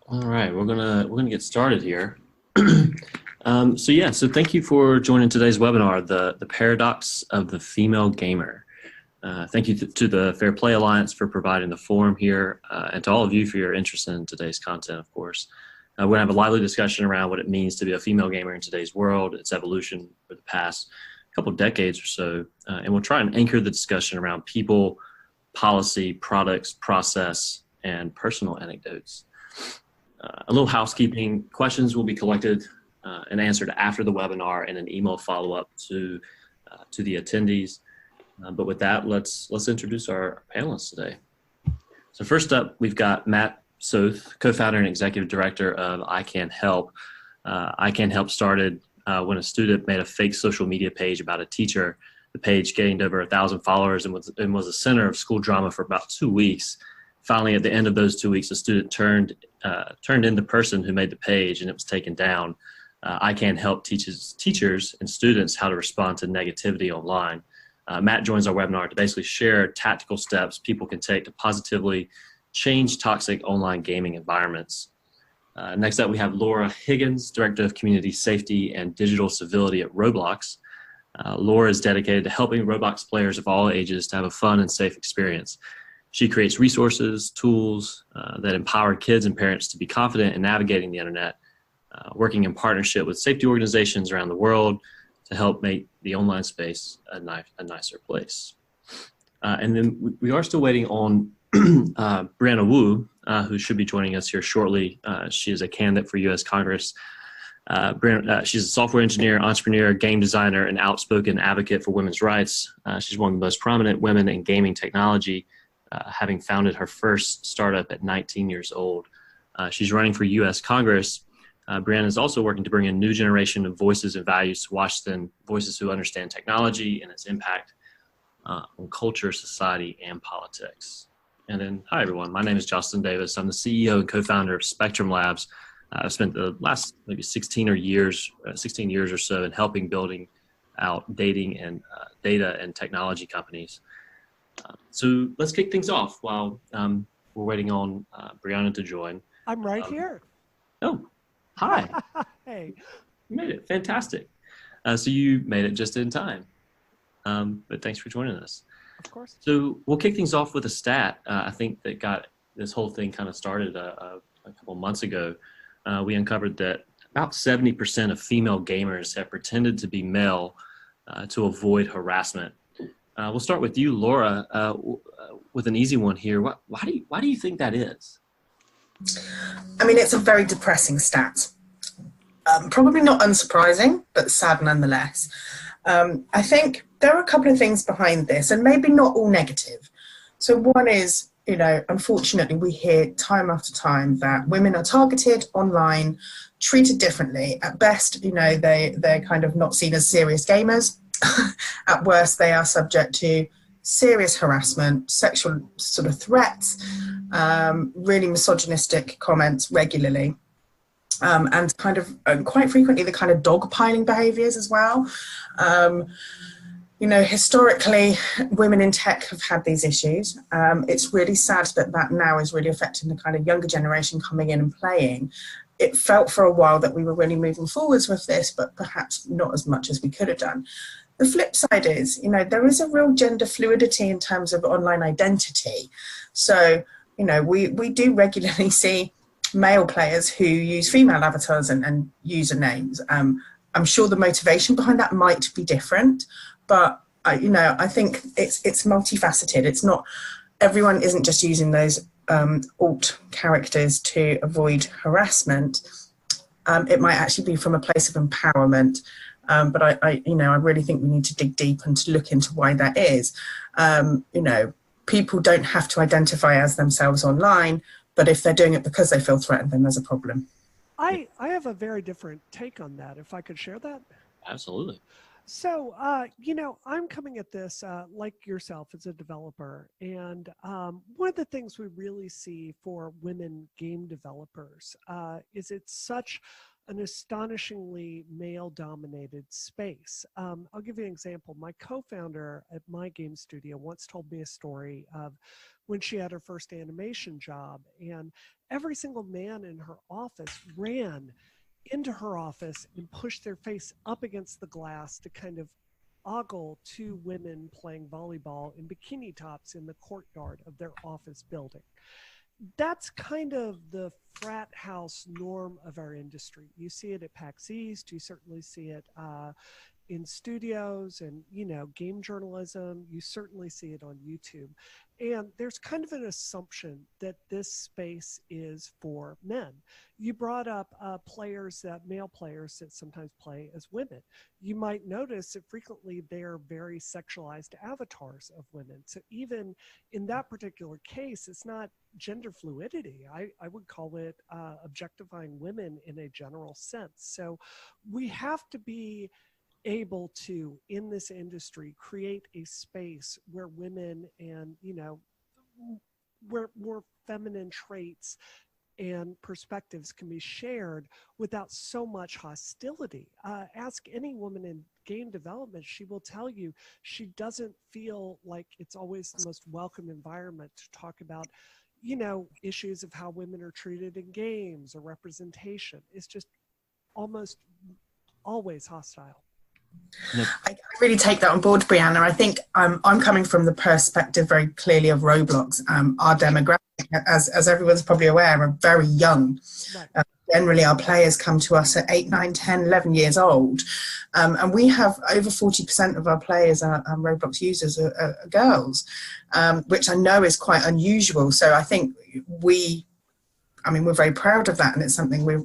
All right, we're gonna get started here. So thank you for joining today's webinar, the paradox of the female gamer. Thank you to the Fair Play Alliance for providing the forum here, and to all of you for your interest in today's content, of course. We're gonna have a lively discussion around what it means to be a female gamer in today's world, its evolution for the past couple decades or so, and we'll try and anchor the discussion around people, policy, products, process, and personal anecdotes. A little housekeeping: questions will be collected and answered after the webinar in an email follow-up to the attendees. But with that, let's introduce our panelists today. So first up, we've got Matt Soeth, co-founder and executive director of I Can Help. I Can Help started when a student made a fake social media page about a teacher. The page gained over 1,000 followers and was a center of school drama for about 2 weeks. Finally, at the end of those 2 weeks, the student turned in the person who made the page, and it was taken down. I Can Help teaches teachers and students how to respond to negativity online. Matt joins our webinar to basically share tactical steps people can take to positively change toxic online gaming environments. Next up, we have Laura Higgins, Director of Community Safety and Digital Civility at Roblox. Laura is dedicated to helping Roblox players of all ages to have a fun and safe experience. She creates resources, tools that empower kids and parents to be confident in navigating the internet, working in partnership with safety organizations around the world to help make the online space a nicer place. And then we are still waiting on Brianna Wu, who should be joining us here shortly. She is a candidate for U.S. Congress. She's a software engineer, entrepreneur, game designer, and outspoken advocate for women's rights. She's one of the most prominent women in gaming technology, having founded her first startup at 19 years old. She's running for U.S. Congress. Brianna is also working to bring a new generation of voices and values to Washington, voices who understand technology and its impact on culture, society, and politics. And then, hi everyone, my name is Justin Davis. I'm the CEO and co-founder of Spectrum Labs. I've spent the last maybe 16 years or so in helping building out dating and data and technology companies. So let's kick things off while we're waiting on Brianna to join. I'm right here. Oh, hi. Hey. You made it. Fantastic. So you made it just in time. But thanks for joining us. Of course. So we'll kick things off with a stat. I think that got this whole thing kind of started a couple months ago. We uncovered that about 70% of female gamers have pretended to be male to avoid harassment. We'll start with you, Laura, with an easy one here. Why do you think that is? I mean, it's a very depressing stat. Probably not unsurprising, but sad nonetheless. I think there are a couple of things behind this, and maybe not all negative. So one is, unfortunately, we hear time after time that women are targeted online, treated differently. At best, they're kind of not seen as serious gamers. At worst, they are subject to serious harassment, sexual sort of threats, really misogynistic comments regularly, and quite frequently the kind of dogpiling behaviors as well. Historically, women in tech have had these issues. It's really sad that now is really affecting the kind of younger generation coming in and playing. It felt for a while that we were really moving forwards with this, but perhaps not as much as we could have done. The flip side is, there is a real gender fluidity in terms of online identity. So, we do regularly see male players who use female avatars and usernames. I'm sure the motivation behind that might be different, but I think it's multifaceted. It's not, everyone isn't just using those alt characters to avoid harassment. It might actually be from a place of empowerment. But I really think we need to dig deep and to look into why that is. People don't have to identify as themselves online, but if they're doing it because they feel threatened, then there's a problem. I have a very different take on that, if I could share that. Absolutely. So, I'm coming at this like yourself as a developer. And one of the things we really see for women game developers is it's such an astonishingly male-dominated space. I'll give you an example. My co-founder at my game studio once told me a story of when she had her first animation job, and every single man in her office ran into her office and pushed their face up against the glass to kind of ogle two women playing volleyball in bikini tops in the courtyard of their office building. That's kind of the frat house norm of our industry. You see it at PAX East. You certainly see it in studios and, game journalism. You certainly see it on YouTube. And there's kind of an assumption that this space is for men. You brought up male players that sometimes play as women. You might notice that frequently they're very sexualized avatars of women. So even in that particular case, it's not gender fluidity. I would call it objectifying women in a general sense. So we have to be able to, in this industry, create a space where women and, where more feminine traits and perspectives can be shared without so much hostility. Ask any woman in game development, she will tell you she doesn't feel like it's always the most welcome environment to talk about, issues of how women are treated in games or representation. It's just almost always hostile. I really take that on board, Brianna. I think I'm coming from the perspective very clearly of Roblox. Our demographic, as everyone's probably aware, are very young. Right. Generally, our players come to us at 8, 9, 10, 11 years old. And we have over 40% of our players are Roblox users are girls, which I know is quite unusual. So I think we're very proud of that, and it's something we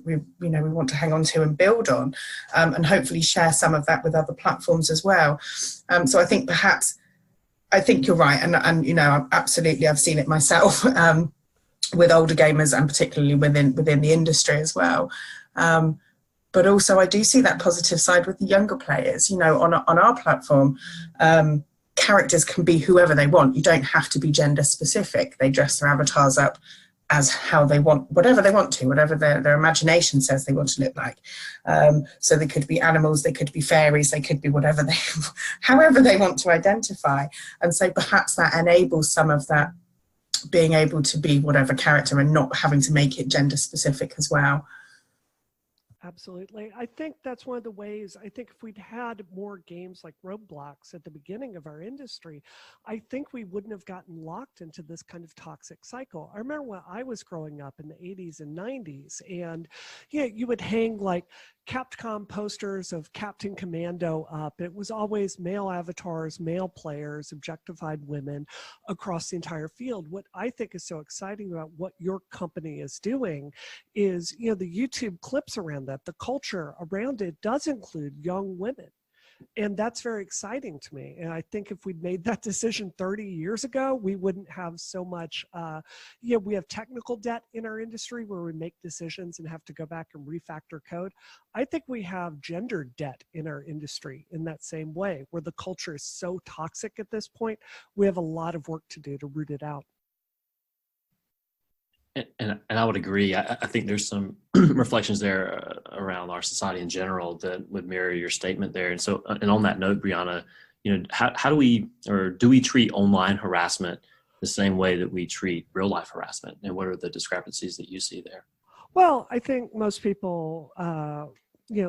want to hang on to and build on, and hopefully share some of that with other platforms as well. So I think you're right, and absolutely, I've seen it myself with older gamers and particularly within the industry as well. But also, I do see that positive side with the younger players. On our platform. Characters can be whoever they want. You don't have to be gender specific. They dress their avatars up as how they want, whatever they want to, whatever their imagination says they want to look like. So they could be animals, they could be fairies, they could be however they want to identify. And so perhaps that enables some of that being able to be whatever character and not having to make it gender specific as well. Absolutely. I think that's one of the ways. I think if we'd had more games like Roblox at the beginning of our industry, I think we wouldn't have gotten locked into this kind of toxic cycle. I remember when I was growing up in the 80s and 90s, and you would hang like Capcom posters of Captain Commando up. It was always male avatars, male players, objectified women across the entire field. What I think is so exciting about what your company is doing is, the YouTube clips around that, the culture around it does include young women. And that's very exciting to me. And I think if we'd made that decision 30 years ago, we wouldn't have so much, we have technical debt in our industry where we make decisions and have to go back and refactor code. I think we have gender debt in our industry in that same way, where the culture is so toxic at this point. We have a lot of work to do to root it out. And I would agree. I think there's some reflections there around our society in general that would mirror your statement there. And so, and on that note, Brianna, how do we treat online harassment the same way that we treat real life harassment? And what are the discrepancies that you see there? Well, I think most people,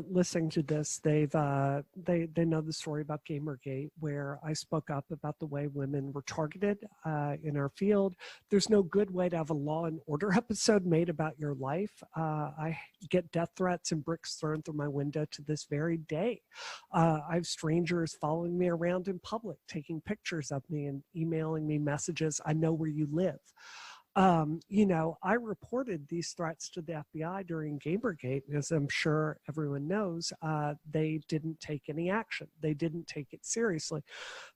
listening to this, they know the story about Gamergate, where I spoke up about the way women were targeted in our field. There's no good way to have a Law and Order episode made about your life. I get death threats and bricks thrown through my window to this very day. I have strangers following me around in public, taking pictures of me and emailing me messages. I know where you live. I reported these threats to the FBI during Gamergate, as I'm sure everyone knows. They didn't take any action. They didn't take it seriously.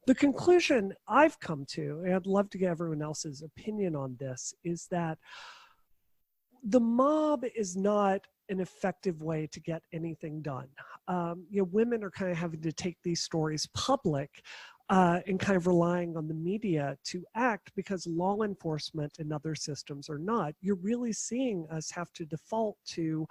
The conclusion I've come to, and I'd love to get everyone else's opinion on this, is that the mob is not an effective way to get anything done. Women are kind of having to take these stories public and kind of relying on the media to act because law enforcement and other systems are not. You're really seeing us have to default to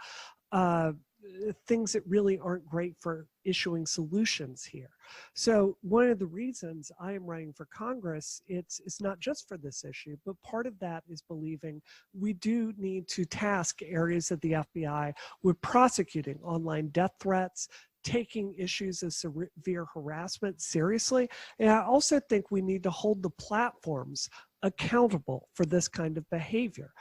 things that really aren't great for issuing solutions here. So one of the reasons I am running for Congress, it's not just for this issue, but part of that is believing we do need to task areas of the FBI with prosecuting online death threats, taking issues of severe harassment seriously. And I also think we need to hold the platforms accountable for this kind of behavior.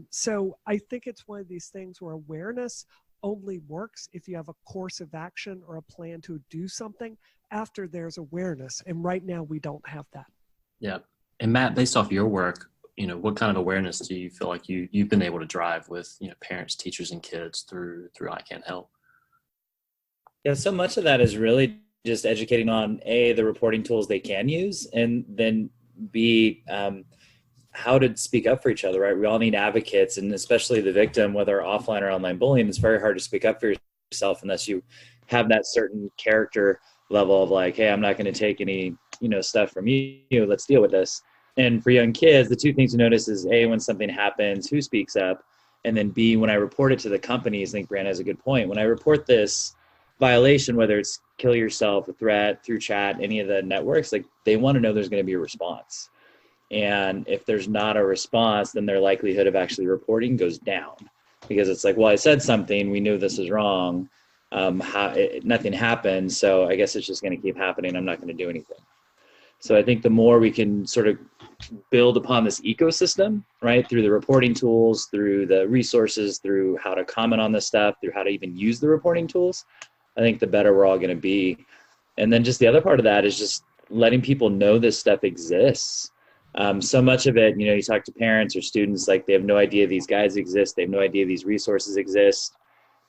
So I think it's one of these things where awareness only works if you have a course of action or a plan to do something after there's awareness. And right now we don't have that. Yeah. And Matt, based off your work, what kind of awareness do you feel like you've been able to drive with, parents, teachers, and kids through I Can't Help? Yeah, so much of that is really just educating on A, the reporting tools they can use, and then B, how to speak up for each other, right? We all need advocates, and especially the victim, whether offline or online bullying, it's very hard to speak up for yourself unless you have that certain character level of like, hey, I'm not going to take any, stuff from you, let's deal with this. And for young kids, the two things to notice is A, when something happens, who speaks up? And then B, when I report it to the companies, I think Brianna has a good point. When I report this violation, whether it's kill yourself, a threat, through chat, any of the networks, like they want to know there's going to be a response. And if there's not a response, then their likelihood of actually reporting goes down, because it's like, well, I said something, we knew this was wrong, nothing happened, so I guess it's just going to keep happening, I'm not going to do anything. So I think the more we can sort of build upon this ecosystem, right, through the reporting tools, through the resources, through how to comment on this stuff, through how to even use the reporting tools, I think the better we're all going to be. And then just the other part of that is just letting people know this stuff exists. So much of it, you talk to parents or students, like they have no idea these guys exist. They have no idea these resources exist.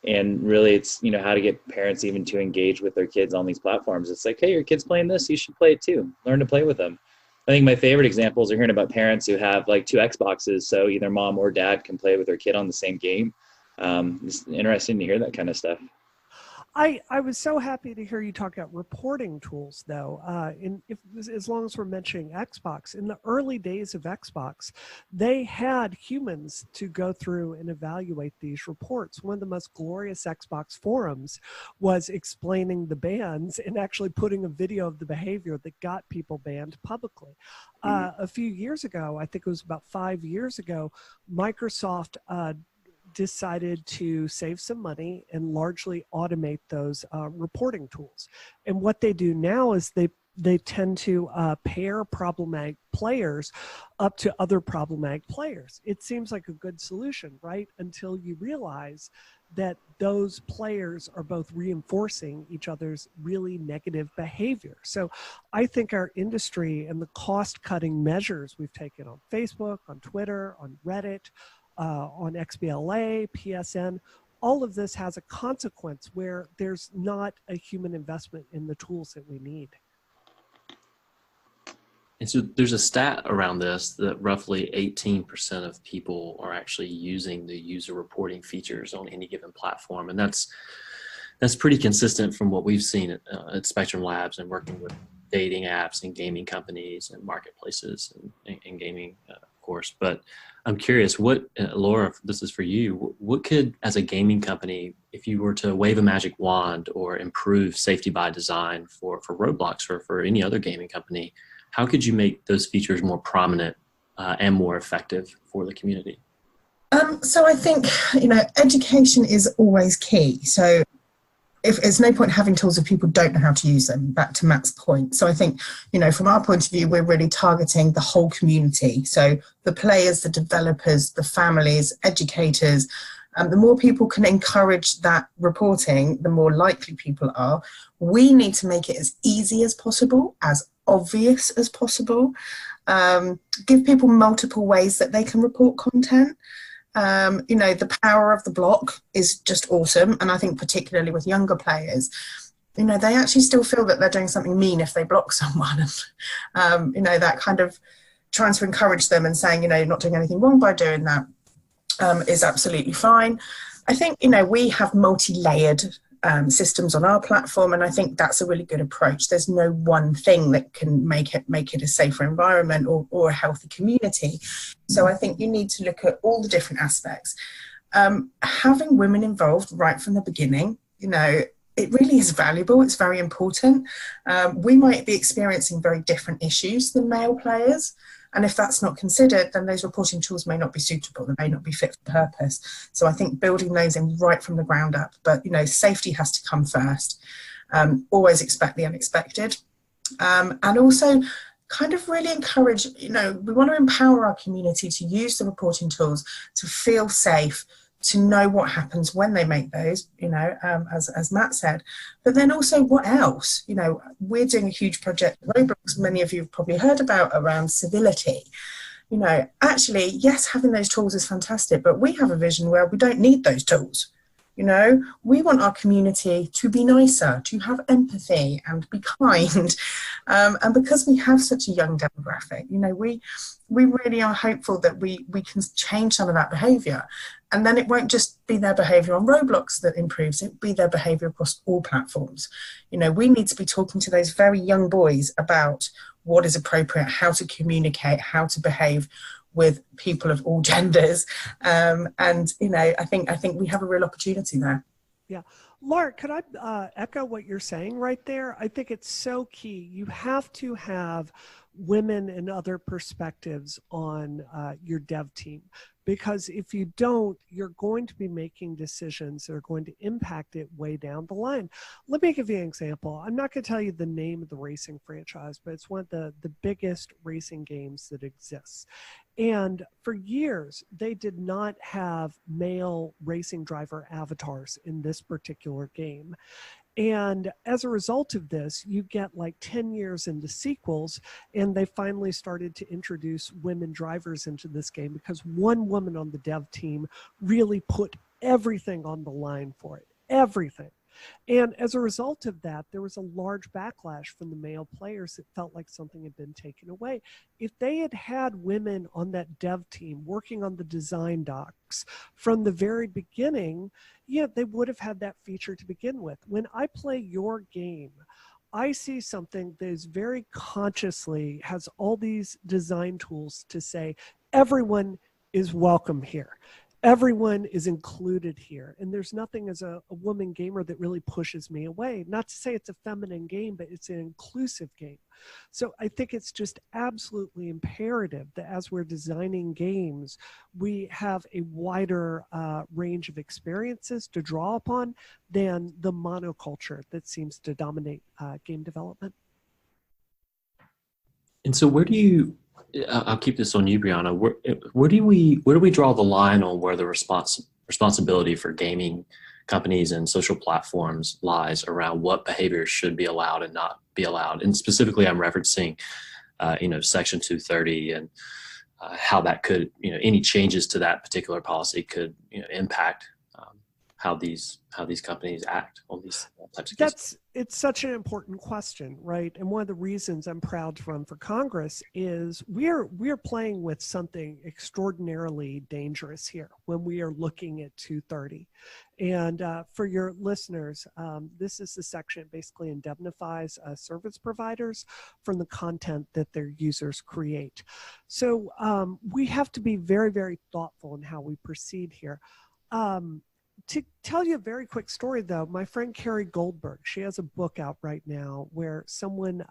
And really it's, how to get parents even to engage with their kids on these platforms. It's like, hey, your kid's playing this, you should play it too. Learn to play with them. I think my favorite examples are hearing about parents who have like 2 Xboxes. So either mom or dad can play with their kid on the same game. It's interesting to hear that kind of stuff. I was so happy to hear you talk about reporting tools, though. As long as we're mentioning Xbox, in the early days of Xbox, they had humans to go through and evaluate these reports. One of the most glorious Xbox forums was explaining the bans and actually putting a video of the behavior that got people banned publicly. A few years ago, I think it was about 5 years ago, Microsoft decided to save some money and largely automate those reporting tools. And what they do now is they tend to pair problematic players up to other problematic players. It seems like a good solution, right? Until you realize that those players are both reinforcing each other's really negative behavior. So I think our industry and the cost-cutting measures we've taken on Facebook, on Twitter, on Reddit, on XBLA, PSN, all of this has a consequence where there's not a human investment in the tools that we need. And so there's a stat around this that roughly 18% of people are actually using the user reporting features on any given platform. And that's pretty consistent from what we've seen at Spectrum Labs and working with dating apps and gaming companies and marketplaces and gaming, of course. But I'm curious, Laura, this is for you, what could, as a gaming company, if you were to wave a magic wand or improve safety by design for Roblox or for any other gaming company, how could you make those features more prominent and more effective for the community? So I think, education is always key. So if there's no point having tools if people don't know how to use them, back to Matt's point. So I think, from our point of view, we're really targeting the whole community. So the players, the developers, the families, educators, the more people can encourage that reporting, the more likely people are. We need to make it as easy as possible, as obvious as possible. Give people multiple ways that they can report content. The power of the block is just awesome. And I think particularly with younger players, they actually still feel that they're doing something mean if they block someone. And, that kind of trying to encourage them and saying, you're not doing anything wrong by doing that is absolutely fine. I think, we have multi-layered systems on our platform, and I think that's a really good approach. There's no one thing that can make it a safer environment or a healthy community. So I think you need to look at all the different aspects. Having women involved right from the beginning, it really is valuable. It's very important. We might be experiencing very different issues than male players. And if that's not considered, then those reporting tools may not be suitable. They may not be fit for purpose. So I think building those in right from the ground up. But, safety has to come first. Always expect the unexpected. And also kind of really encourage, we want to empower our community to use the reporting tools, to feel safe, to know what happens when they make those, as Matt said. But then also what else? We're doing a huge project at Roblox, many of you have probably heard about, around civility. Actually, yes, having those tools is fantastic, but we have a vision where we don't need those tools. We want our community to be nicer, to have empathy and be kind. And because we have such a young demographic, we really are hopeful that we can change some of that behaviour. And then it won't just be their behaviour on Roblox that improves, it'll be their behaviour across all platforms. We need to be talking to those very young boys about what is appropriate, how to communicate, how to behave with people of all genders. I think we have a real opportunity there. Yeah. Laura, could I echo what you're saying right there? I think it's so key. You have to have women and other perspectives on your dev team, because if you don't, you're going to be making decisions that are going to impact it way down the line. Let me give you an example. I'm not going to tell you the name of the racing franchise, but it's one of the biggest racing games that exists. And for years, they did not have male racing driver avatars in this particular game. And as a result of this, you get like 10 years into sequels, and they finally started to introduce women drivers into this game because one woman on the dev team really put everything on the line for it, everything. And as a result of that, there was a large backlash from the male players that felt like something had been taken away. If they had had women on that dev team working on the design docs from the very beginning, yeah, they would have had that feature to begin with. When I play your game, I see something that is very consciously has all these design tools to say everyone is welcome here. Everyone is included here. And there's nothing as a woman gamer that really pushes me away. Not to say it's a feminine game, but it's an inclusive game. So I think it's just absolutely imperative that as we're designing games, we have a wider range of experiences to draw upon than the monoculture that seems to dominate game development. And so I'll keep this on you, Brianna. Where do we draw the line on where the responsibility for gaming companies and social platforms lies around what behaviors should be allowed and not be allowed? And specifically, I'm referencing, Section 230 and how that could, any changes to that particular policy could, impact how these companies act on these types of cases. It's such an important question, right? And one of the reasons I'm proud to run for Congress is we're playing with something extraordinarily dangerous here when we are looking at 230. And for your listeners, this is the section that basically indemnifies service providers from the content that their users create. So we have to be very, very thoughtful in how we proceed here. To tell you a very quick story, though, my friend Carrie Goldberg, she has a book out right now where someone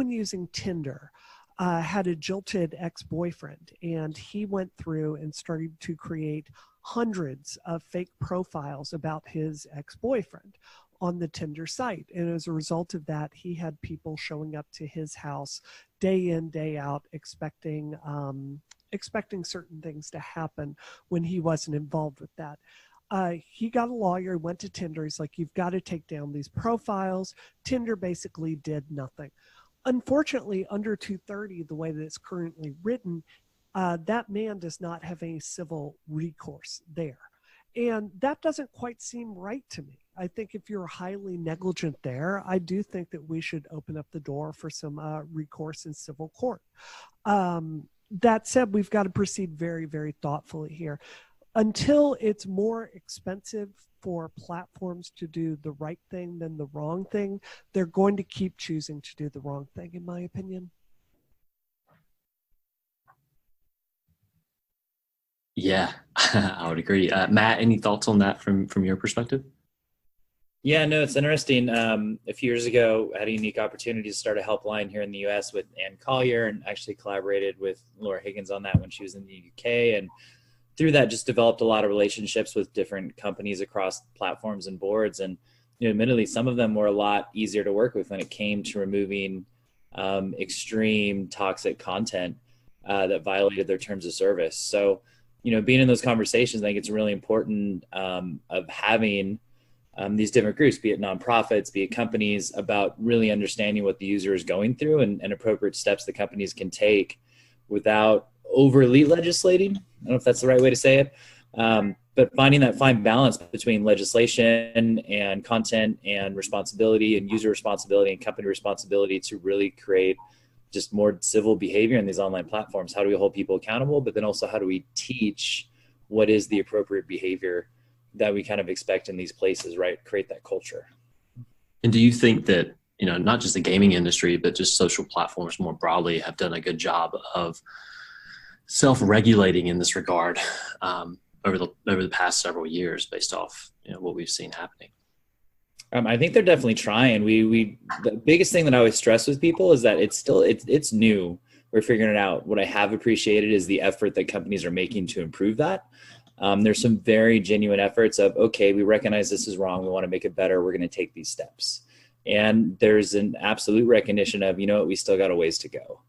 using Tinder had a jilted ex-boyfriend, and he went through and started to create hundreds of fake profiles about his ex-boyfriend on the Tinder site. And as a result of that, he had people showing up to his house day in, day out, expecting certain things to happen when he wasn't involved with that. He got a lawyer, went to Tinder. He's like, you've got to take down these profiles. Tinder basically did nothing. Unfortunately, under 230, the way that it's currently written, that man does not have any civil recourse there. And that doesn't quite seem right to me. I think if you're highly negligent there, I do think that we should open up the door for some recourse in civil court. That said, we've got to proceed very, very thoughtfully here. Until it's more expensive for platforms to do the right thing than the wrong thing, they're going to keep choosing to do the wrong thing, in my opinion. Yeah, I would agree. Matt, any thoughts on that from your perspective? Yeah, no, it's interesting. A few years ago, I had a unique opportunity to start a helpline here in the US with Ann Collier, and actually collaborated with Laura Higgins on that when she was in the UK. And through that, just developed a lot of relationships with different companies across platforms and boards. And admittedly, some of them were a lot easier to work with when it came to removing extreme toxic content that violated their terms of service. So, being in those conversations, I think it's really important of having these different groups, be it nonprofits, be it companies, about really understanding what the user is going through and appropriate steps the companies can take without overly legislating. I don't know if that's the right way to say it, but finding that fine balance between legislation and content and responsibility and user responsibility and company responsibility to really create just more civil behavior in these online platforms. How do we hold people accountable? But then also, how do we teach what is the appropriate behavior that we kind of expect in these places, right? Create that culture. And do you think that, not just the gaming industry, but just social platforms more broadly have done a good job of self-regulating in this regard over the past several years based off what we've seen happening? I think they're definitely trying. We the biggest thing that I always stress with people is that it's new. We're figuring it out. What I have appreciated is the effort that companies are making to improve that. There's some very genuine efforts of, okay, we recognize this is wrong. We want to make it better. We're going to take these steps. And there's an absolute recognition of, we still got a ways to go.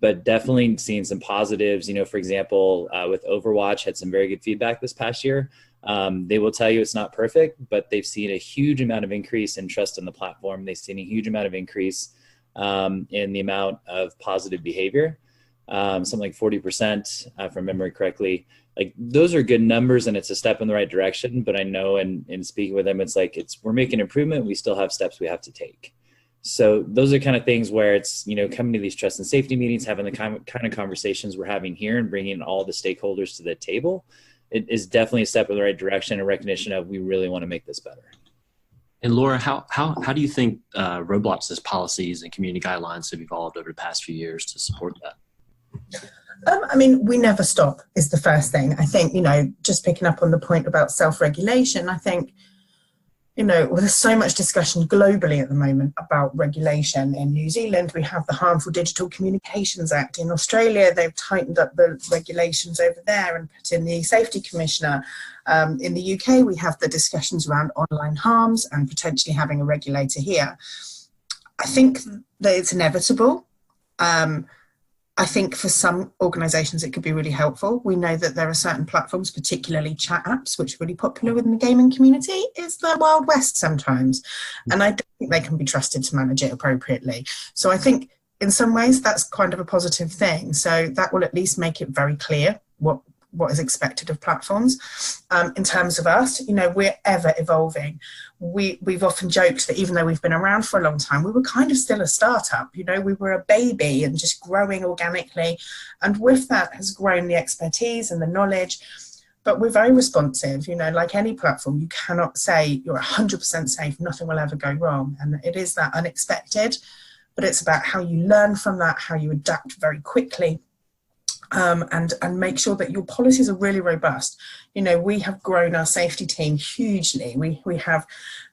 But definitely seeing some positives. For example, with Overwatch, had some very good feedback this past year. They will tell you it's not perfect, but they've seen a huge amount of increase in trust in the platform. They've seen a huge amount of increase in the amount of positive behavior, something like 40%, if I remember correctly. Like, those are good numbers and it's a step in the right direction. But I know in speaking with them, it's like, we're making improvement. We still have steps we have to take. So those are kind of things where it's, coming to these trust and safety meetings, having the kind of conversations we're having here and bringing all the stakeholders to the table. It is definitely a step in the right direction and recognition of, we really want to make this better. And Laura, how do you think Roblox's policies and community guidelines have evolved over the past few years to support that? We never stop is the first thing. I think, just picking up on the point about self-regulation, I think, there's so much discussion globally at the moment about regulation. In New Zealand, we have the Harmful Digital Communications Act. In Australia, they've tightened up the regulations over there and put in the Safety Commissioner. In the UK, we have the discussions around online harms and potentially having a regulator here. I think that it's inevitable. I think for some organisations it could be really helpful. We know that there are certain platforms, particularly chat apps, which are really popular within the gaming community. It's the Wild West sometimes. And I don't think they can be trusted to manage it appropriately. So I think in some ways that's kind of a positive thing. So that will at least make it very clear what is expected of platforms. In terms of us, we're ever evolving. We've often joked that even though we've been around for a long time, we were kind of still a startup. We were a baby and just growing organically. And with that has grown the expertise and the knowledge. But we're very responsive. Like any platform, you cannot say you're 100% safe, nothing will ever go wrong. And it is that unexpected, but it's about how you learn from that, how you adapt very quickly. And make sure that your policies are really robust. We have grown our safety team hugely. We have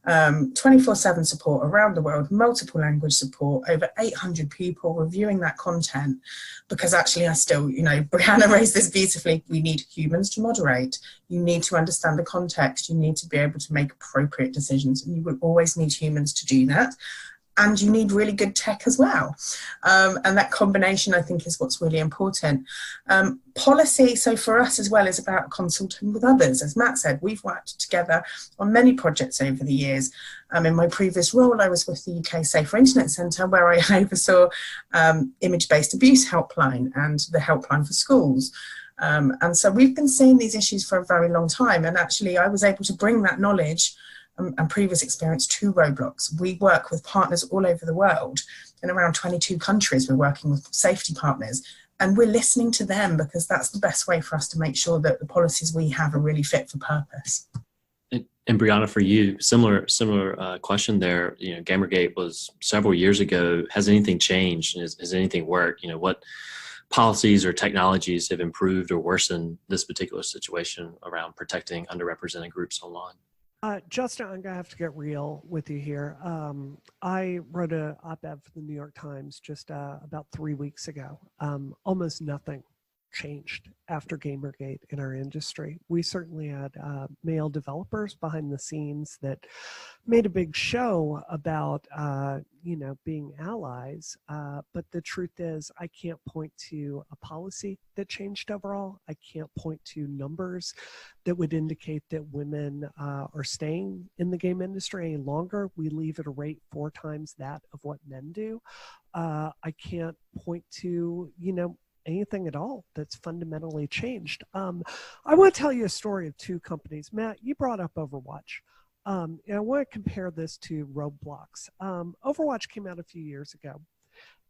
24/7 support around the world, multiple language support, over 800 people reviewing that content, because actually Brianna raised this beautifully. We need humans to moderate. You need to understand the context. You need to be able to make appropriate decisions, and you will always need humans to do that. And you need really good tech as well. And that combination, I think, is what's really important. Policy, so for us as well, is about consulting with others. As Matt said, we've worked together on many projects over the years. In my previous role, I was with the UK Safer Internet Centre, where I oversaw image-based abuse helpline and the helpline for schools. And so we've been seeing these issues for a very long time. And actually, I was able to bring that knowledge and previous experience to Roblox. We work with partners all over the world. In around 22 countries, we're working with safety partners, and we're listening to them, because that's the best way for us to make sure that the policies we have are really fit for purpose. And Brianna, for you, similar question there. Gamergate was several years ago. Has anything changed? Has anything worked? policies or technologies have improved or worsened this particular situation around protecting underrepresented groups online? Justin, I'm going to have to get real with you here. I wrote an op-ed for the New York Times just about 3 weeks ago. Almost nothing changed after Gamergate in our industry. We certainly had male developers behind the scenes that made a big show about, being allies. But the truth is, I can't point to a policy that changed overall. I can't point to numbers that would indicate that women are staying in the game industry any longer. We leave at a rate 4 times that of what men do. I can't point to, anything at all that's fundamentally changed. I want to tell you a story of 2 companies. Matt, you brought up Overwatch. And I want to compare this to Roblox. Overwatch came out a few years ago,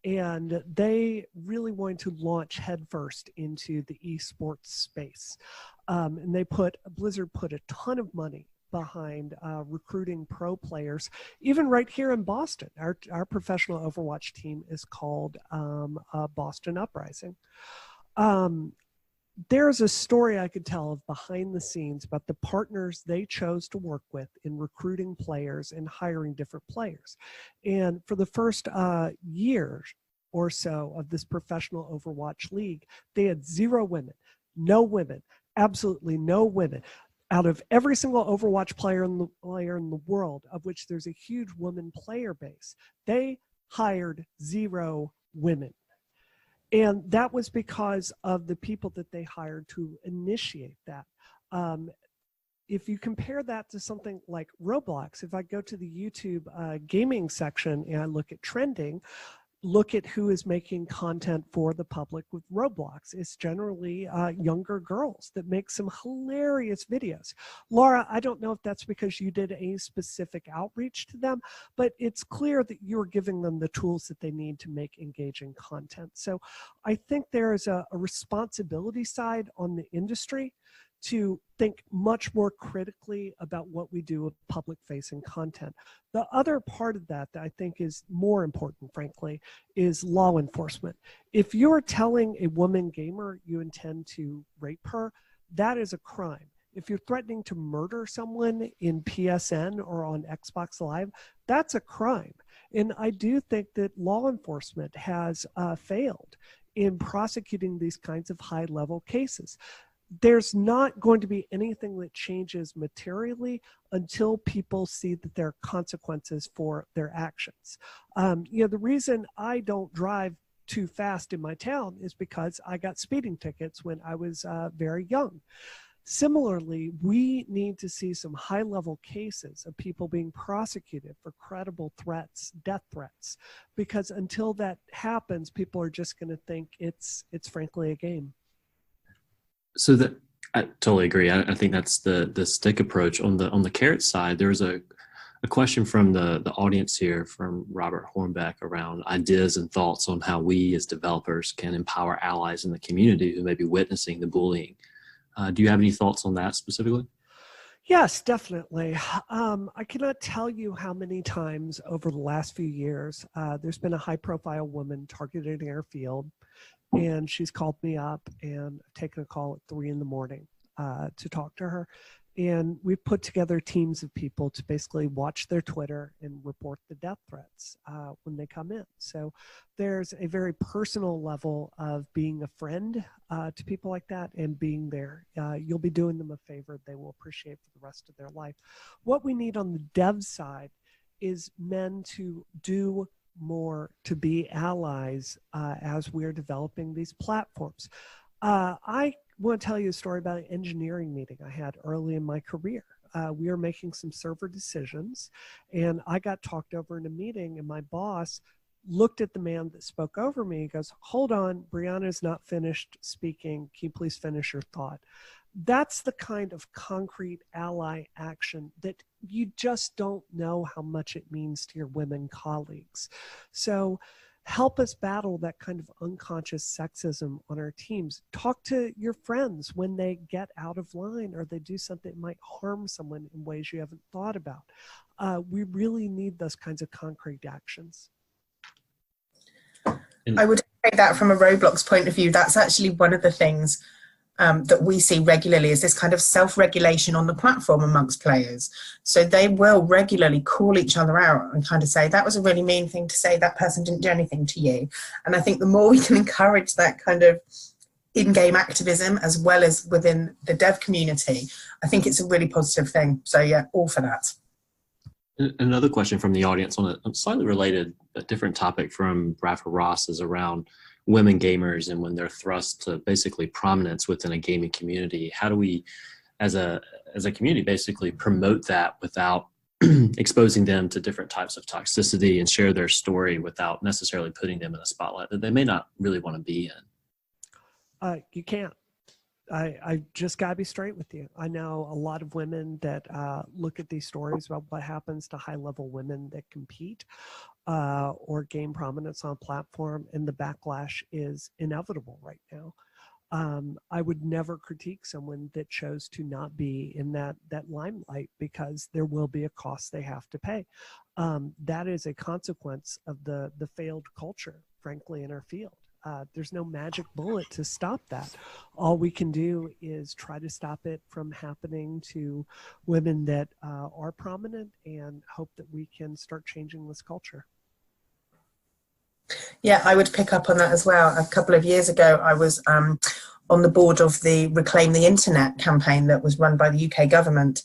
and they really wanted to launch headfirst into the esports space. And Blizzard put a ton of money behind recruiting pro players, even right here in Boston. Our professional Overwatch team is called Boston Uprising. There's a story I could tell of behind the scenes about the partners they chose to work with in recruiting players and hiring different players. And for the first year or so of this professional Overwatch league, they had 0 women, no women, absolutely no women. Out of every single Overwatch player in the world, of which there's a huge woman player base, they hired 0 women. And that was because of the people that they hired to initiate that. If you compare that to something like Roblox, if I go to the YouTube gaming section and I look at trending, look at who is making content for the public with Roblox. It's generally younger girls that make some hilarious videos. Laura, I don't know if that's because you did a specific outreach to them, but it's clear that you're giving them the tools that they need to make engaging content. So I think there is a responsibility side on the industry to think much more critically about what we do with public-facing content. The other part of that I think is more important, frankly, is law enforcement. If you're telling a woman gamer you intend to rape her, that is a crime. If you're threatening to murder someone in PSN or on Xbox Live, that's a crime. And I do think that law enforcement has failed in prosecuting these kinds of high-level cases. There's not going to be anything that changes materially until people see that there are consequences for their actions. The reason I don't drive too fast in my town is because I got speeding tickets when I was very young. Similarly, we need to see some high-level cases of people being prosecuted for credible threats, death threats, because until that happens, people are just going to think it's frankly a game. So I totally agree. I think that's the stick approach. On the carrot side, there was a question from the audience here from Robert Hornbeck around ideas and thoughts on how we as developers can empower allies in the community who may be witnessing the bullying. Do you have any thoughts on that specifically? Yes, definitely. I cannot tell you how many times over the last few years there's been a high-profile woman targeted in our field, and she's called me up and taken a call at 3 a.m. To talk to her. And we've put together teams of people to basically watch their Twitter and report the death threats when they come in. So there's a very personal level of being a friend to people like that and being there. You'll be doing them a favor they will appreciate for the rest of their life. What we need on the dev side is men to do more to be allies as we're developing these platforms. I want to tell you a story about an engineering meeting I had early in my career. We were making some server decisions, and I got talked over in a meeting, and my boss looked at the man that spoke over me. He goes, "Hold on, Brianna's not finished speaking. Can you please finish your thought?" That's the kind of concrete ally action that you just don't know how much it means to your women colleagues. So help us battle that kind of unconscious sexism on our teams. Talk to your friends when they get out of line or they do something that might harm someone in ways you haven't thought about. We really need those kinds of concrete actions. I would take that from a Roblox point of view, that's actually one of the things that we see regularly is this kind of self-regulation on the platform amongst players. So they will regularly call each other out and kind of say, that was a really mean thing to say, that person didn't do anything to you. And I think the more we can encourage that kind of in-game activism as well as within the dev community, I think it's a really positive thing. So yeah, all for that. Another question from the audience on a slightly related, a different topic from Rafa Ross is around women gamers and when they're thrust to basically prominence within a gaming community. How do we, as a community, basically promote that without exposing them to different types of toxicity and share their story without necessarily putting them in a spotlight that they may not really want to be in? You can't. I just got to be straight with you. I know a lot of women that look at these stories about what happens to high-level women that compete or gain prominence on a platform, and the backlash is inevitable right now. I would never critique someone that chose to not be in that limelight because there will be a cost they have to pay. That is a consequence of the failed culture, frankly, in our field. There's no magic bullet to stop that. All we can do is try to stop it from happening to women that are prominent and hope that we can start changing this culture. Yeah, I would pick up on that as well. A couple of years ago, I was on the board of the Reclaim the Internet campaign that was run by the UK government.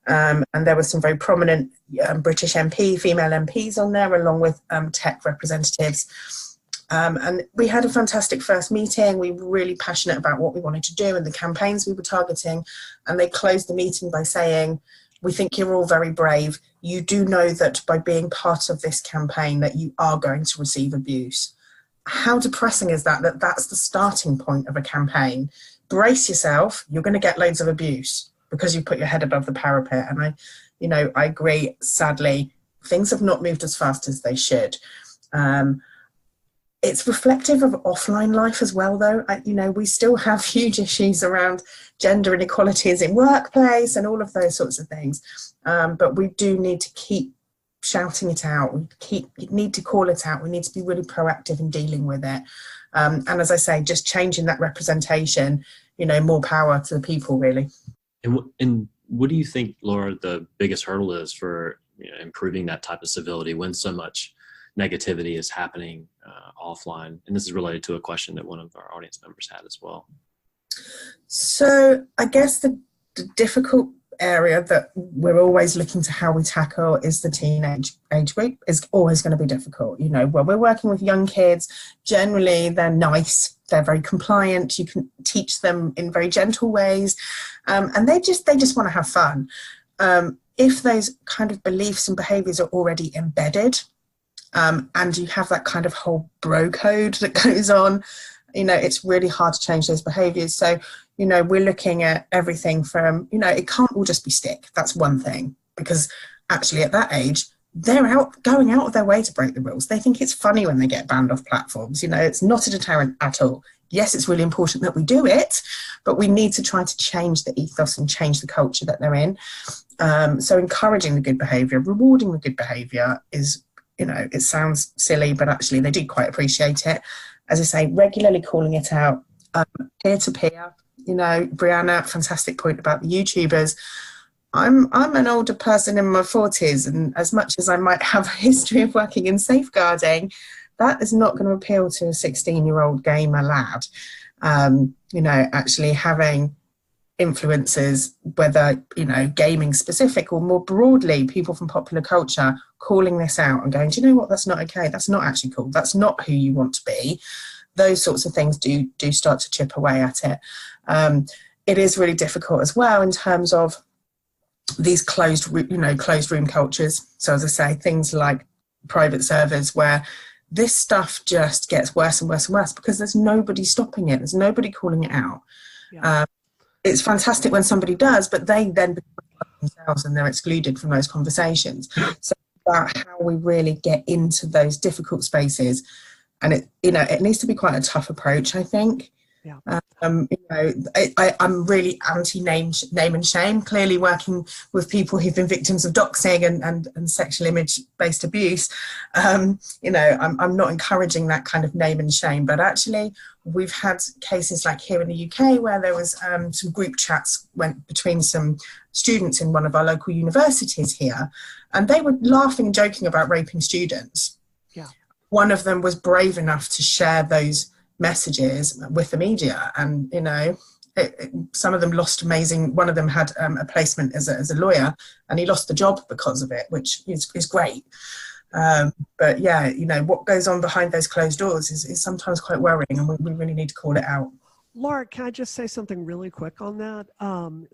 And there were some very prominent British female MPs on there, along with tech representatives. And we had a fantastic first meeting. We were really passionate about what we wanted to do and the campaigns we were targeting. And they closed the meeting by saying, we think you're all very brave. You do know that by being part of this campaign that you are going to receive abuse. How depressing is that, that's the starting point of a campaign? Brace yourself, you're going to get loads of abuse because you put your head above the parapet. And I agree, sadly, things have not moved as fast as they should. It's reflective of offline life as well, though. We still have huge issues around gender inequalities in workplace and all of those sorts of things. But we do need to keep shouting it out. We need to call it out. We need to be really proactive in dealing with it. And as I say, just changing that representation, more power to the people, really. And what do you think, Laura, the biggest hurdle is for improving that type of civility when so much negativity is happening offline? And this is related to a question that one of our audience members had as well. So I guess the difficult area that we're always looking to how we tackle is the teenage age group. Is always going to be difficult. When we're working with young kids, generally they're nice, they're very compliant, you can teach them in very gentle ways, and they just want to have fun. If those kind of beliefs and behaviors are already embedded, and you have that kind of whole bro code that goes on, it's really hard to change those behaviors. So, we're looking at everything from, it can't all just be stick. That's one thing, because actually at that age, they're going out of their way to break the rules. They think it's funny when they get banned off platforms. It's not a deterrent at all. Yes, it's really important that we do it, but we need to try to change the ethos and change the culture that they're in. So encouraging the good behavior, rewarding the good behavior is, it sounds silly, but actually they do quite appreciate it. As I say, regularly calling it out, peer-to-peer. Brianna, fantastic point about the YouTubers. I'm an older person in my 40s, and as much as I might have a history of working in safeguarding, that is not going to appeal to a 16-year-old gamer lad. Actually having influencers, whether, gaming specific or more broadly, people from popular culture calling this out and going, do you know what, that's not okay, that's not actually cool, that's not who you want to be. Those sorts of things do start to chip away at it. It is really difficult as well in terms of these closed room cultures. So as I say, things like private servers where this stuff just gets worse and worse and worse because there's nobody stopping it. There's nobody calling it out. Yeah. It's fantastic when somebody does, but they then become themselves and they're excluded from those conversations. So about how we really get into those difficult spaces. And it needs to be quite a tough approach, I think. I'm really anti-name and shame. Clearly, working with people who've been victims of doxing and sexual image-based abuse, I'm not encouraging that kind of name and shame. But actually, we've had cases like here in the UK where there was some group chats went between some students in one of our local universities here, and they were laughing and joking about raping students. Yeah. One of them was brave enough to share those messages with the media, and some of them lost one of them had a placement as a lawyer, and he lost the job because of it, which is great. But yeah, what goes on behind those closed doors is sometimes quite worrying, and we really need to call it out. Laura, can I just say something really quick on that?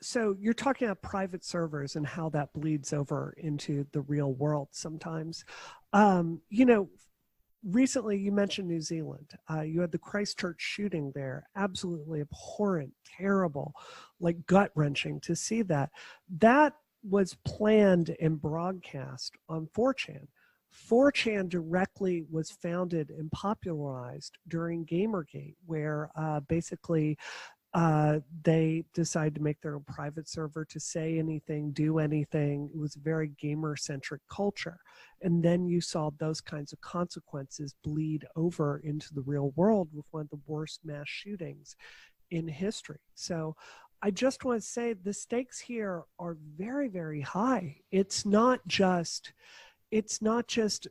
So you're talking about private servers and how that bleeds over into the real world sometimes. Recently, you mentioned New Zealand. You had the Christchurch shooting there. Absolutely abhorrent, terrible, like gut-wrenching to see that. That was planned and broadcast on 4chan. 4chan directly was founded and popularized during Gamergate, where basically they decided to make their own private server to say anything, do anything. It was a very gamer-centric culture. And then you saw those kinds of consequences bleed over into the real world with one of the worst mass shootings in history. So I just want to say the stakes here are very, very high. It's not just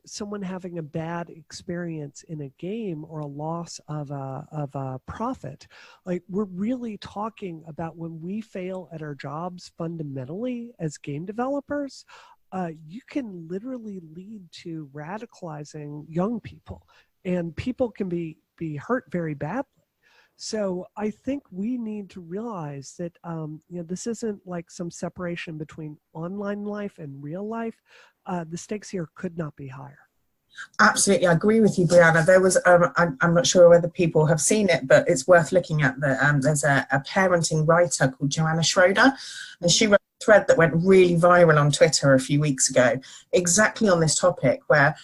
someone having a bad experience in a game or a loss of a profit. Like, we're really talking about when we fail at our jobs fundamentally as game developers, you can literally lead to radicalizing young people, and people can be hurt very badly. So I think we need to realize that this isn't like some separation between online life and real life. The stakes here could not be higher. Absolutely, I agree with you, Brianna. There was, I'm not sure whether people have seen it, but it's worth looking at. There's a parenting writer called Joanna Schroeder, and she wrote a thread that went really viral on Twitter a few weeks ago, exactly on this topic, where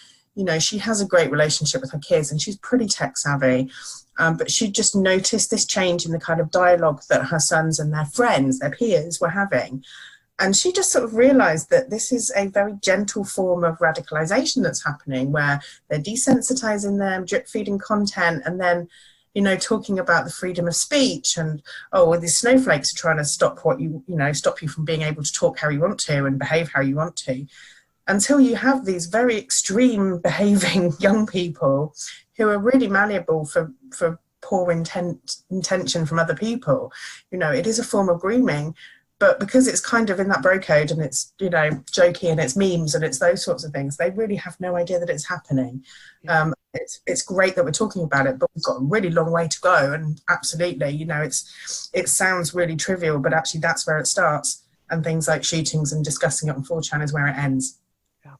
she has a great relationship with her kids and she's pretty tech savvy, but she just noticed this change in the kind of dialogue that her sons and their friends, their peers, were having. And she just sort of realized that this is a very gentle form of radicalization that's happening, where they're desensitizing them, drip feeding content, and then, talking about the freedom of speech and, these snowflakes are trying to stop stop you from being able to talk how you want to and behave how you want to, until you have these very extreme behaving young people who are really malleable for poor intention from other people. It is a form of grooming. But because it's kind of in that bro code and it's, jokey and it's memes and it's those sorts of things, they really have no idea that it's happening. Yeah. It's great that we're talking about it, but we've got a really long way to go. And absolutely, it sounds really trivial, but actually that's where it starts. And things like shootings and discussing it on 4chan is where it ends. Yeah.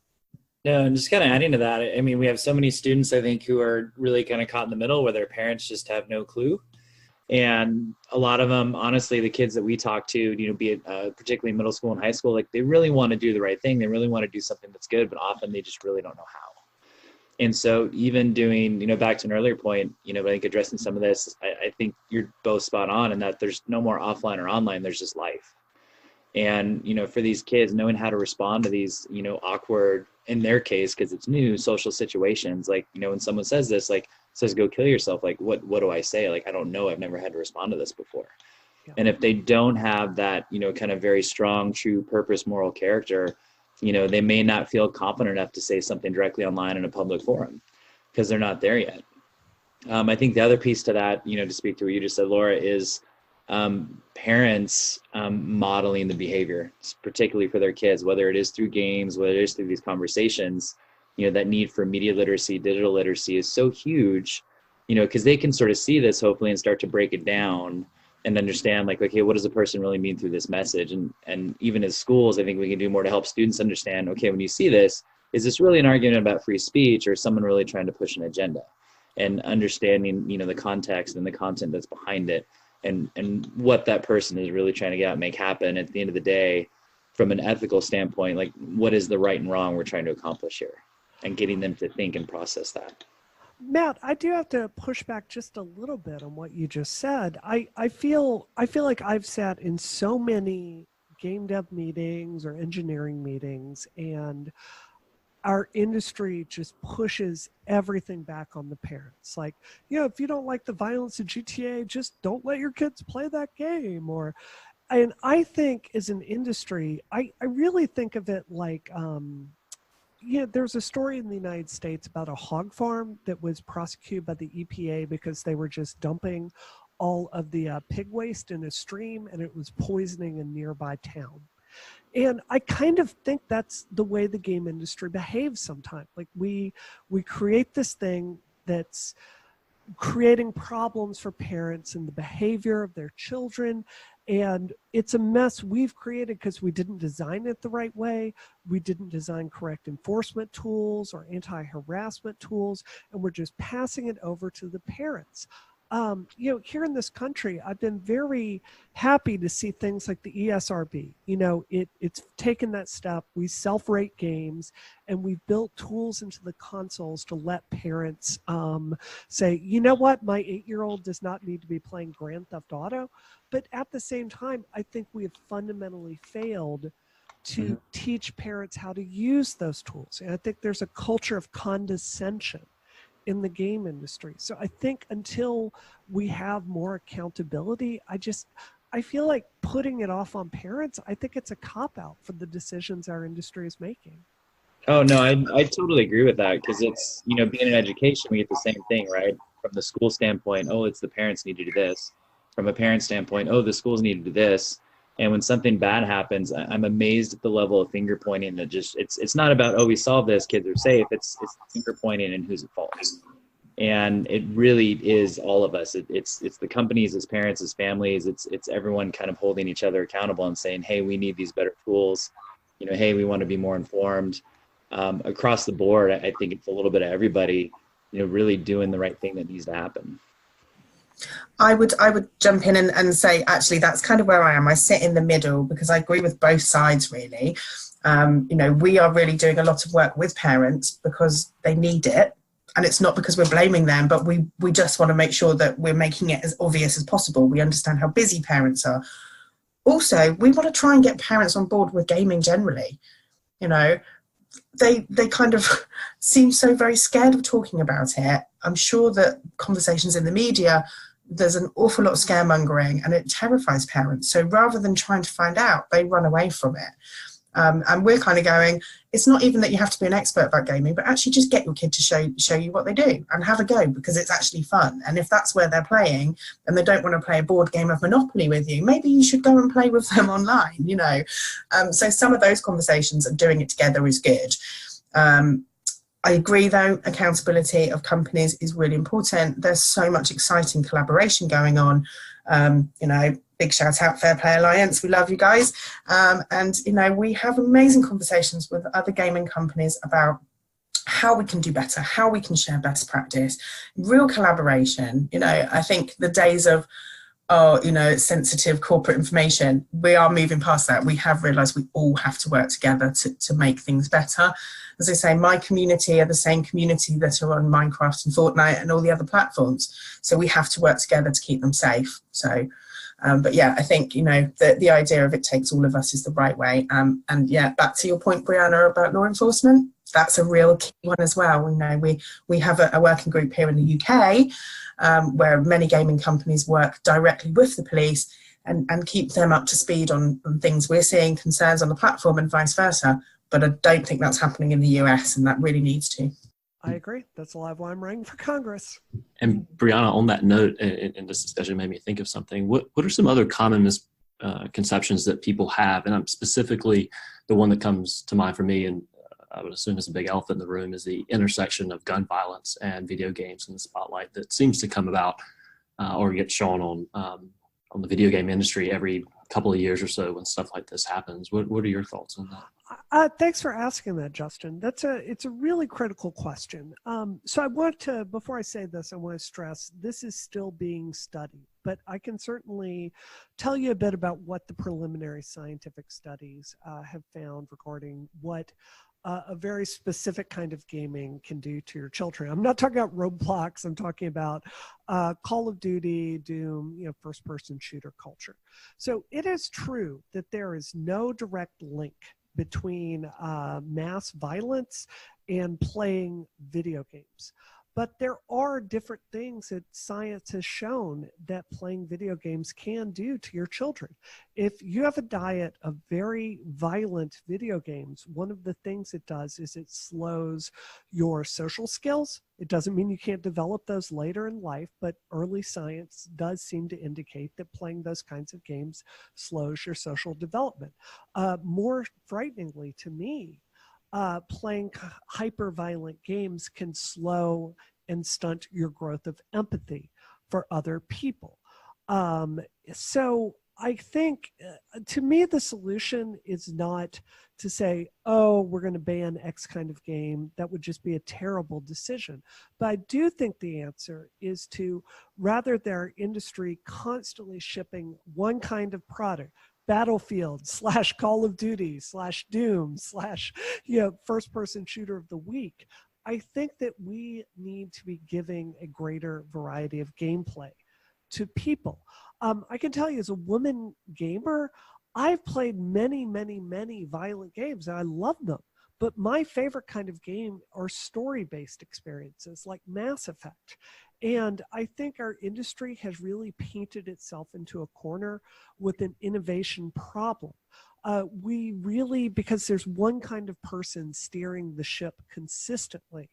No, and just kind of adding to that, I mean, we have so many students, I think, who are really kind of caught in the middle where their parents just have no clue. And a lot of them, honestly, the kids that we talk to, be it particularly middle school and high school, like they really want to do the right thing. They really want to do something that's good, but often they just really don't know how. And so even doing, back to an earlier point, I think addressing some of this, I think you're both spot on in that there's no more offline or online, there's just life. And, for these kids, knowing how to respond to these, awkward, in their case, because it's new, social situations, like, when someone says this, like, says go kill yourself, like what do I say? Like, I don't know, I've never had to respond to this before. Yeah. And if they don't have that kind of very strong, true purpose, moral character, they may not feel confident enough to say something directly online in a public forum because they're not there yet. I think the other piece to that, to speak to what you just said, Laura, is parents modeling the behavior, particularly for their kids, whether it is through games, whether it is through these conversations. That need for media literacy, digital literacy is so huge, because they can sort of see this hopefully and start to break it down and understand, like, okay, what does a person really mean through this message? And even as schools, I think we can do more to help students understand, okay, when you see this, is this really an argument about free speech or someone really trying to push an agenda? And understanding, the context and the content that's behind it and what that person is really trying to get out and make happen at the end of the day, from an ethical standpoint, like what is the right and wrong we're trying to accomplish here? And getting them to think and process that. Matt, I do have to push back just a little bit on what you just said. I feel like I've sat in so many game dev meetings or engineering meetings, and our industry just pushes everything back on the parents. Like, if you don't like the violence of GTA, just don't let your kids play that game. And I think as an industry, I really think of it like, there's a story in the United States about a hog farm that was prosecuted by the EPA because they were just dumping all of the pig waste in a stream, and it was poisoning a nearby town. And I kind of think that's the way the game industry behaves sometimes. Like we create this thing that's creating problems for parents and the behavior of their children. And it's a mess we've created because we didn't design it the right way. We didn't design correct enforcement tools or anti-harassment tools, and we're just passing it over to the parents. Here in this country, I've been very happy to see things like the ESRB. It's taken that step. We self-rate games, and we've built tools into the consoles to let parents say, you know what, my 8-year-old does not need to be playing Grand Theft Auto. But at the same time, I think we have fundamentally failed to teach parents how to use those tools. And I think there's a culture of condescension in the game industry. So I think until we have more accountability, I feel like putting it off on parents, I think it's a cop-out for the decisions our industry is making. Oh, no, I totally agree with that, because it's, being in education, we get the same thing, right? From the school standpoint, oh, it's the parents need to do this. From a parent standpoint, oh, the schools need to do this. And when something bad happens, I'm amazed at the level of finger pointing that just, it's not about, oh, we solved this, kids are safe. It's finger pointing and who's at fault. And it really is all of us. It's the companies, it's parents, it's families, it's everyone kind of holding each other accountable and saying, hey, we need these better tools. Hey, we want to be more informed. Across the board, I think it's a little bit of everybody, really doing the right thing that needs to happen. I would jump in and say, actually, that's kind of where I am. I sit in the middle because I agree with both sides, really. We are really doing a lot of work with parents because they need it. And it's not because we're blaming them, but we just want to make sure that we're making it as obvious as possible. We understand how busy parents are. Also, we want to try and get parents on board with gaming generally. They kind of seem so very scared of talking about it. I'm sure that conversations in the media, there's an awful lot of scaremongering, and it terrifies parents. So rather than trying to find out, they run away from it. And we're kind of going, it's not even that you have to be an expert about gaming, but actually just get your kid to show you what they do and have a go, because it's actually fun. And if that's where they're playing and they don't want to play a board game of Monopoly with you, maybe you should go and play with them online, So some of those conversations and doing it together is good. I agree, though, accountability of companies is really important. There's so much exciting collaboration going on. Big shout out Fair Play Alliance. We love you guys. And we have amazing conversations with other gaming companies about how we can do better, how we can share best practice, real collaboration. I think the days of, sensitive corporate information, we are moving past that. We have realized we all have to work together to make things better. As I say, my community are the same community that are on Minecraft and Fortnite and all the other platforms. So we have to work together to keep them safe. So, but yeah, I think, the idea of it takes all of us is the right way. And yeah, back to your point, Brianna, about law enforcement, that's a real key one as well. We have a working group here in the UK where many gaming companies work directly with the police and keep them up to speed on things we're seeing, concerns on the platform and vice versa. But I don't think that's happening in the US, and that really needs to. I agree. That's a lot of why I'm running for Congress. And Brianna, on that note, and this discussion made me think of something. What are some other common misconceptions that people have? And I'm specifically, the one that comes to mind for me, and I would assume is a big elephant in the room, is the intersection of gun violence and video games in the spotlight that seems to come about or get shown on the video game industry every couple of years or so when stuff like this happens. What are your thoughts on that? Thanks for asking that, Justin. It's a really critical question. So I want to, before I say this, I want to stress this is still being studied, but I can certainly tell you a bit about what the preliminary scientific studies have found regarding what a very specific kind of gaming can do to your children. I'm not talking about Roblox. I'm talking about Call of Duty, Doom, first-person shooter culture. So it is true that there is no direct link between mass violence and playing video games. But there are different things that science has shown that playing video games can do to your children. If you have a diet of very violent video games, one of the things it does is it slows your social skills. It doesn't mean you can't develop those later in life, but early science does seem to indicate that playing those kinds of games slows your social development. More frighteningly to me, playing hyper-violent games can slow and stunt your growth of empathy for other people. So I think, to me, the solution is not to say, oh, we're going to ban X kind of game. That would just be a terrible decision. But I do think the answer is to, rather than our industry constantly shipping one kind of product, Battlefield / Call of Duty / Doom / first person shooter of the week, I think that we need to be giving a greater variety of gameplay to people. I can tell you, as a woman gamer, I've played many, many, many violent games, and I love them. But my favorite kind of game are story-based experiences like Mass Effect. And I think our industry has really painted itself into a corner with an innovation problem. We really, because there's one kind of person steering the ship consistently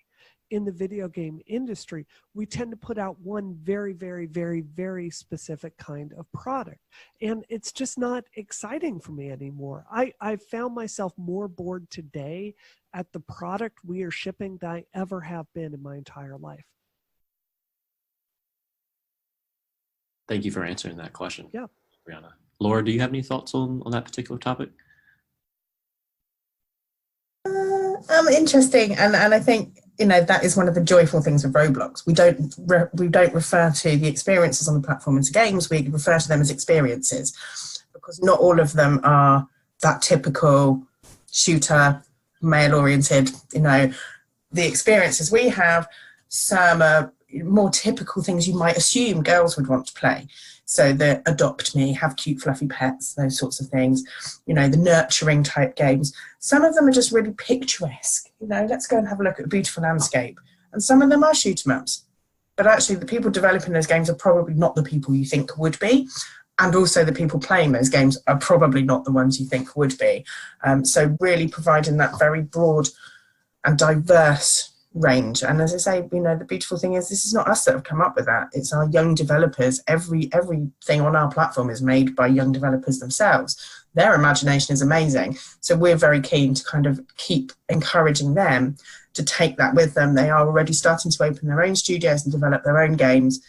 in the video game industry, we tend to put out one very, very, very, very specific kind of product. And it's just not exciting for me anymore. I found myself more bored today at the product we are shipping than I ever have been in my entire life. Thank you for answering that question. Yeah. Brianna. Laura, do you have any thoughts on that particular topic? Interesting, and I think that is one of the joyful things of Roblox. We don't refer to the experiences on the platform as games. We refer to them as experiences, because not all of them are that typical shooter, male-oriented. The experiences we have, some are more typical things you might assume girls would want to play. So the adopt me, have cute fluffy pets, those sorts of things, the nurturing type games. Some of them are just really picturesque, let's go and have a look at a beautiful landscape. And some of them are shoot 'em ups. But actually the people developing those games are probably not the people you think would be. And also the people playing those games are probably not the ones you think would be. So really providing that very broad and diverse range. And as I say, the beautiful thing is this is not us that have come up with that. It's our young developers. Everything on our platform is made by young developers themselves. Their imagination is amazing. So we're very keen to kind of keep encouraging them to take that with them. They are already starting to open their own studios and develop their own games.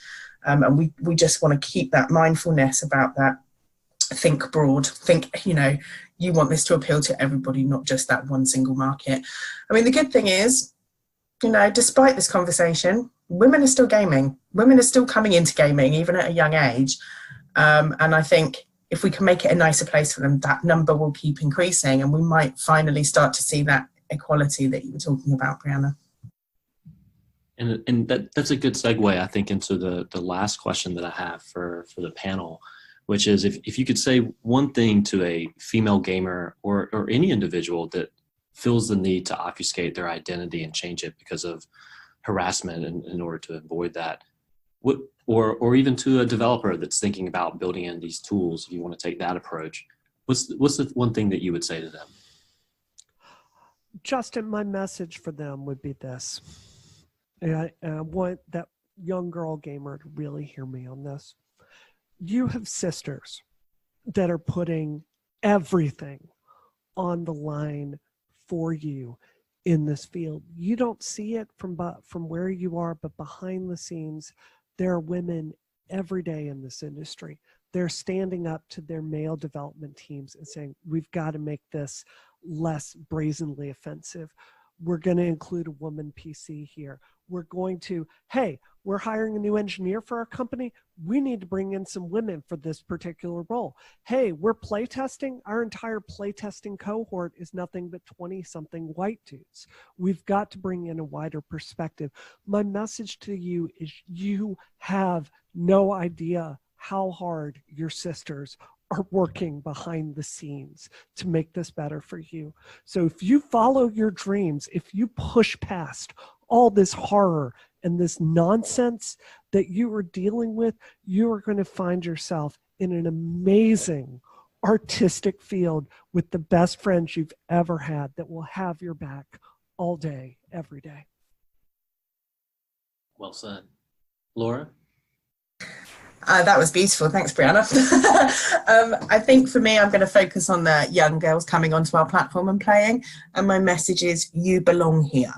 And we just want to keep that mindfulness about that. Think broad, think, you want this to appeal to everybody, not just that one single market. I mean, the good thing is, despite this conversation, women are still gaming. Women are still coming into gaming, even at a young age. And I think if we can make it a nicer place for them, that number will keep increasing, and we might finally start to see that equality that you were talking about, Brianna. And that's a good segue, I think, into the last question that I have for the panel, which is if you could say one thing to a female gamer or any individual that feels the need to obfuscate their identity and change it because of harassment in order to avoid that, or even to a developer that's thinking about building in these tools, if you want to take that approach, what's the one thing that you would say to them? Justin, my message for them would be this. And I want that young girl gamer to really hear me on this. You have sisters that are putting everything on the line for you in this field. You don't see it from where you are, but behind the scenes, there are women every day in this industry. They're standing up to their male development teams and saying, we've got to make this less brazenly offensive. we're going to include a woman PC here. We're going to, hey, we're hiring a new engineer for our company. We need to bring in some women for this particular role. Hey, we're playtesting. Our entire playtesting cohort is nothing but 20-something white dudes. We've got to bring in a wider perspective. My message to you is you have no idea how hard your sisters are working behind the scenes to make this better for you. So if you follow your dreams, if you push past all this horror and this nonsense that you are dealing with, you are going to find yourself in an amazing artistic field with the best friends you've ever had that will have your back all day, every day. Well said. Laura? That was beautiful. Thanks, Brianna. I think for me, I'm going to focus on the young girls coming onto our platform and playing. And my message is, you belong here.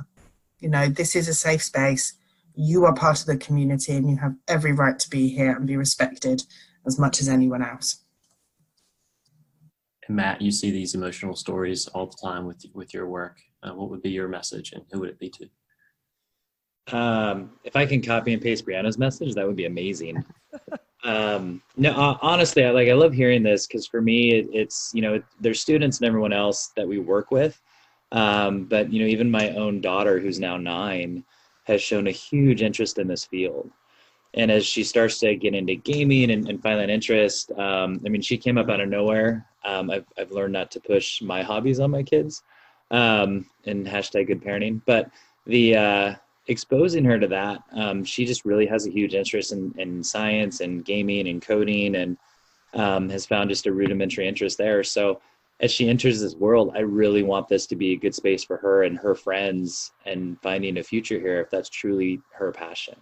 You know, this is a safe space. You are part of the community and you have every right to be here and be respected as much as anyone else. And Matt, you see these emotional stories all the time with your work. What would be your message and who would it be to? If I can copy and paste Brianna's message, that would be amazing. No, honestly, I love hearing this because for me, it's, there's students and everyone else that we work with. But, even my own daughter, who's now 9, has shown a huge interest in this field. And as she starts to get into gaming and find that interest, she came up out of nowhere. I've learned not to push my hobbies on my kids, and hashtag good parenting. But the exposing her to that, she just really has a huge interest in science and gaming and coding, and has found just a rudimentary interest there. So as she enters this world, I really want this to be a good space for her and her friends and finding a future here if that's truly her passion.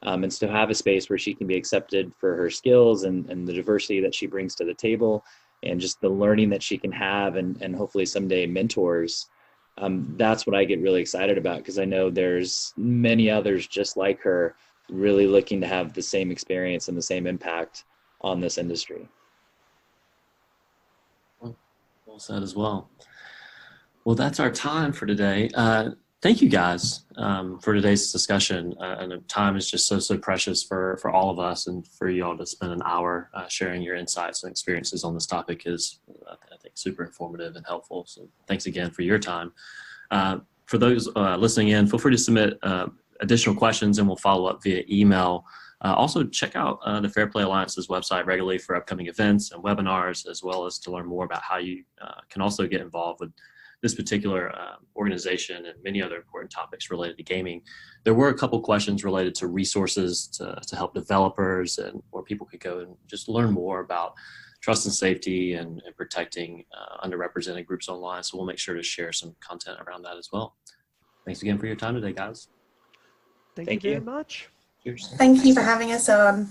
And to have a space where she can be accepted for her skills and the diversity that she brings to the table and just the learning that she can have and hopefully someday mentors. That's what I get really excited about because I know there's many others just like her really looking to have the same experience and the same impact on this industry. Well said as well. Well, that's our time for today. Thank you guys for today's discussion. And time is just so precious for all of us, and for you all to spend an hour sharing your insights and experiences on this topic is, I think, super informative and helpful. So thanks again for your time. For those listening in, feel free to submit additional questions and we'll follow up via email. Also, check out the Fair Play Alliance's website regularly for upcoming events and webinars, as well as to learn more about how you can also get involved with this particular organization and many other important topics related to gaming. There were a couple questions related to resources to help developers and where people could go and just learn more about trust and safety and protecting underrepresented groups online. So we'll make sure to share some content around that as well. Thanks again for your time today, guys. Thank you very much. Cheers. Thank you for having us on.